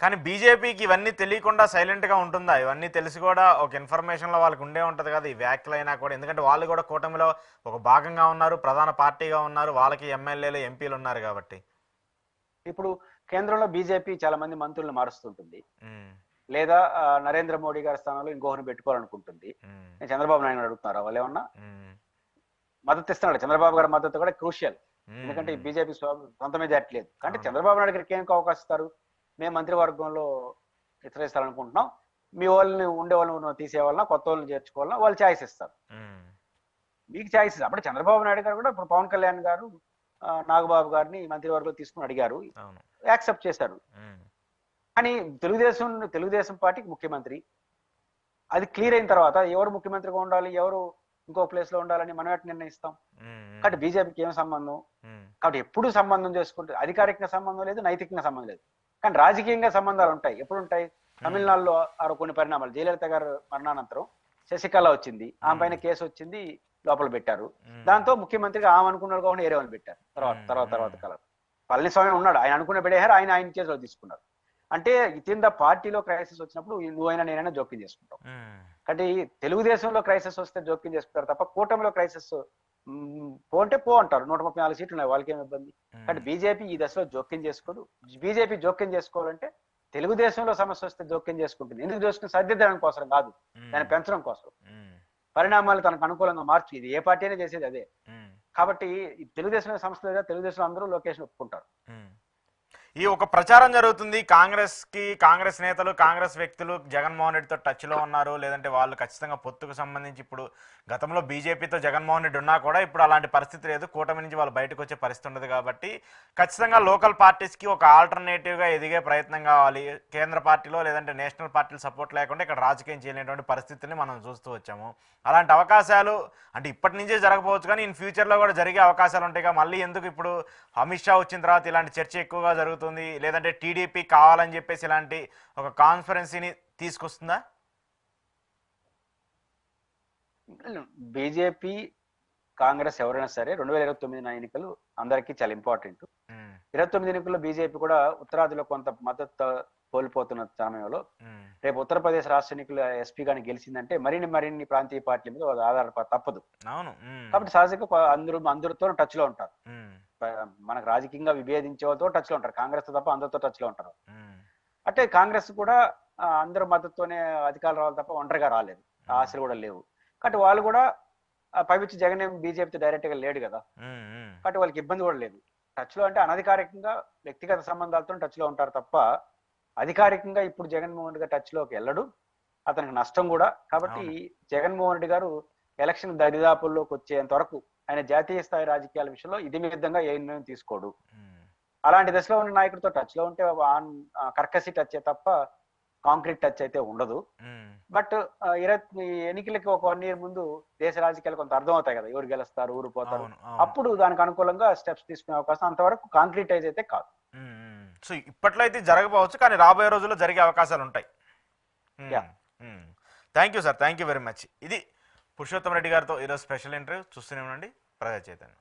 కానీ బీజేపీకి ఇవన్నీ తెలియకుండా సైలెంట్గా ఉంటుందా? ఇవన్నీ తెలిసి కూడా ఒక ఇన్ఫర్మేషన్లో వాళ్ళకి ఉండే ఉంటుంది కదా ఈ వ్యాఖ్యలైనా కూడా. ఎందుకంటే వాళ్ళు కూడా కూటమిలో ఒక భాగంగా ఉన్నారు, ప్రధాన పార్టీగా ఉన్నారు, వాళ్ళకి ఎమ్మెల్యేలు ఎంపీలు ఉన్నారు కాబట్టి. ఇప్పుడు కేంద్రంలో బీజేపీ చాలా మంది మంత్రులను మారుస్తుంటుంది, ఉమ్, లేదా నరేంద్ర మోడీ గారి స్థానంలో ఇంకొకరిని పెట్టుకోవాలనుకుంటుంది. ఉమ్, నేను చంద్రబాబు నాయుడు అడుగుతున్నారా వాళ్ళు ఏమన్నా ఉమ్, మద్దతు ఇస్తున్నాడు? చంద్రబాబు గారి మద్దతు కూడా క్రూషియల్. ఉమ్, ఎందుకంటే ఈ ఉమ్, బీజేపీ సొంత మెజార్టీ లేదు. అంటే అవును. చంద్రబాబు నాయుడు గారికి ఏం అవకాశం ఇస్తారు? మేము మంత్రివర్గంలో విస్తరిస్తారనుకుంటున్నాం, మీ వాళ్ళని ఉండే వాళ్ళని తీసేవాళ్ళ, కొత్త వాళ్ళని చేర్చుకోవాలన్నా వాళ్ళు ఛాయిస్ ఇస్తారు. ఉమ్, మీకు ఛాయిస్ అప్పుడు చంద్రబాబు నాయుడు గారు కూడా ఇప్పుడు పవన్ కళ్యాణ్ గారు నాగబాబు గారిని మంత్రివర్గంలో తీసుకుని అడిగారు, అవును. యాక్సెప్ట్ చేశారు. ఉమ్, కానీ తెలుగుదేశం పార్టీకి ముఖ్యమంత్రి అది క్లియర్ అయిన తర్వాత ఎవరు ముఖ్యమంత్రిగా ఉండాలి, ఎవరు ఇంకో ప్లేస్ లో ఉండాలని మనం ఎట్లా నిర్ణయిస్తాం? ఉమ్, కాబట్టి బీజేపీకి ఏం సంబంధం? ఉమ్, కాబట్టి ఎప్పుడు సంబంధం చేసుకుంటే అధికారికంగా సంబంధం లేదు, నైతికంగా సంబంధం లేదు, కానీ రాజకీయంగా సంబంధాలు ఉంటాయి. ఎప్పుడు ఉంటాయి? తమిళనాడులో కొన్ని పరిణామాలు, జయలలిత గారు మరణానంతరం శశికళ వచ్చింది, ఆమె పైన కేసు వచ్చింది, లోపల పెట్టారు. దాంతో ముఖ్యమంత్రిగా ఆమె అనుకున్నారు కాబట్టి వేరే వాళ్ళు పెట్టారు. తర్వాత కాలం పళనిస్వామి ఉన్నాడు, ఆయన అనుకున్న పెట్టారు, ఆయన చేతిలో తీసుకున్నారు. అంటే కింద పార్టీలో క్రైసిస్ వచ్చినప్పుడు నువ్వైనా నేనైనా జోక్యం చేసుకుంటాం. కాబట్టి తెలుగుదేశంలో క్రైసిస్ వస్తే జోక్యం చేసుకుంటారు తప్ప కూటమిలో క్రైసిస్ పో అంటే పో అంటారు. 134 సీట్లు ఉన్నాయి, వాళ్ళకి ఏమి ఇబ్బంది? కాబట్టి బీజేపీ ఈ దశలో జోక్యం చేసుకోదు. బీజేపీ జోక్యం చేసుకోవాలంటే తెలుగుదేశంలో సమస్య వస్తే జోక్యం చేసుకుంటుంది. ఎందుకు చేసుకుని సర్దిద్దడం కోసం కాదు, దాన్ని పెంచడం కోసం, పరిణామాలు తనకు అనుకూలంగా మార్చి. ఇది ఏ పార్టీ అయినా చేసేది అదే. కాబట్టి తెలుగుదేశంలో సమస్య లేదా, తెలుగుదేశంలో అందరూ లోకేష్ ఒప్పుకుంటారు. ఈ ఒక ప్రచారం జరుగుతుంది, కాంగ్రెస్ నేతలు, కాంగ్రెస్ వ్యక్తులు జగన్మోహన్ రెడ్డితో టచ్లో ఉన్నారు, లేదంటే వాళ్ళు ఖచ్చితంగా పొత్తుకు సంబంధించి ఇప్పుడు గతంలో బీజేపీతో జగన్మోహన్ రెడ్డి ఉన్నా కూడా ఇప్పుడు అలాంటి పరిస్థితి లేదు, కూటమి నుంచి వాళ్ళు బయటకు వచ్చే పరిస్థితి ఉండదు. కాబట్టి ఖచ్చితంగా లోకల్ పార్టీస్కి ఒక ఆల్టర్నేటివ్గా ఎదిగే ప్రయత్నం కావాలి. కేంద్ర పార్టీలో లేదంటే నేషనల్ పార్టీలు సపోర్ట్ లేకుండా ఇక్కడ రాజకీయం చేయలేనటువంటి పరిస్థితిని మనం చూస్తూ వచ్చాము. అలాంటి అవకాశాలు అంటే ఇప్పటి నుంచే జరగకపోవచ్చు, కానీ ఇన్ ఫ్యూచర్లో కూడా జరిగే అవకాశాలు ఉంటాయి. మళ్ళీ ఎందుకు ఇప్పుడు అమిత్ షా వచ్చిన తర్వాత ఇలాంటి చర్చ ఎక్కువగా జరుగుతుంది, లేదంటే టీడీపీ కావాలని చెప్పేసి ఇలాంటి ఒక కాన్ఫరెన్సీని తీసుకొస్తుందా? బీజేపీ కాంగ్రెస్ ఎవరైనా సరే 2029 ఎన్నికలు అందరికీ చాలా ఇంపార్టెంట్. 29 ఎన్నికల్లో బీజేపీ కూడా ఉత్తరాదిలో కొంత మద్దతు కోల్పోతున్న సమయంలో రేపు ఉత్తరప్రదేశ్ రాష్ట్ర ఎన్నికల ఎస్పీ గాని గెలిచిందంటే మరిన్ని ప్రాంతీయ పార్టీల మీద ఆధారపడ తప్పదు. కాబట్టి సహజంగా అందరితో టచ్ లో ఉంటారు. మనకు రాజకీయంగా విభేదించే వాళ్ళతో టచ్ లో ఉంటారు, కాంగ్రెస్ తో తప్ప అందరితో టచ్ లో ఉంటారు. అంటే కాంగ్రెస్ కూడా అందరు మద్దతుతోనే అధికారులు రావాలి తప్ప ఒంటరిగా రాలేదు, ఆశలు కూడా లేవు. కాబట్టి వాళ్ళు కూడా పైపించి జగన్ ఏం బీజేపీతో డైరెక్ట్ గా లేడు కదా, కాబట్టి వాళ్ళకి ఇబ్బంది కూడా లేదు. టచ్ లో అంటే అనధికారికంగా వ్యక్తిగత సంబంధాలతో టచ్ లో ఉంటారు తప్ప అధికారికంగా ఇప్పుడు జగన్మోహన్ రెడ్డి గారు టచ్ లోకి వెళ్ళడు, అతనికి నష్టం కూడా. కాబట్టి జగన్మోహన్ రెడ్డి గారు ఎలక్షన్ దరిదాపుల్లోకి వచ్చేంత వరకు ఆయన జాతీయ స్థాయి రాజకీయాల విషయంలో ఇది విధంగా ఏ నిర్ణయం తీసుకోడు. అలాంటి దశలో ఉన్న నాయకుడితో టచ్ లో ఉంటే కర్కసి టచ్ తప్ప కాంక్రీట్ టచ్ అయితే ఉండదు. బట్ ఎన్నికలకి ఒక 1 year ముందు దేశ రాజకీయాలు కొంత అర్థం అవుతాయి కదా, ఎవరు గెలుస్తారు, ఊరు పోతారు, అప్పుడు దానికి అనుకూలంగా స్టెప్స్ తీసుకునే అవకాశం, అంతవరకు కాంక్రీటైజ్ అయితే కాదు. సో ఇప్పట్లో అయితే జరగవచ్చు, కానీ రాబోయే రోజుల్లో జరిగే అవకాశాలు ఉంటాయి. Thank you sir, thank you very much. ఇది పురుషోత్తం రెడ్డి గారితో ఈరోజు స్పెషల్ ఇంటర్వ్యూ. చూస్తూనే ఉండండి ప్రజా చైతన్యం.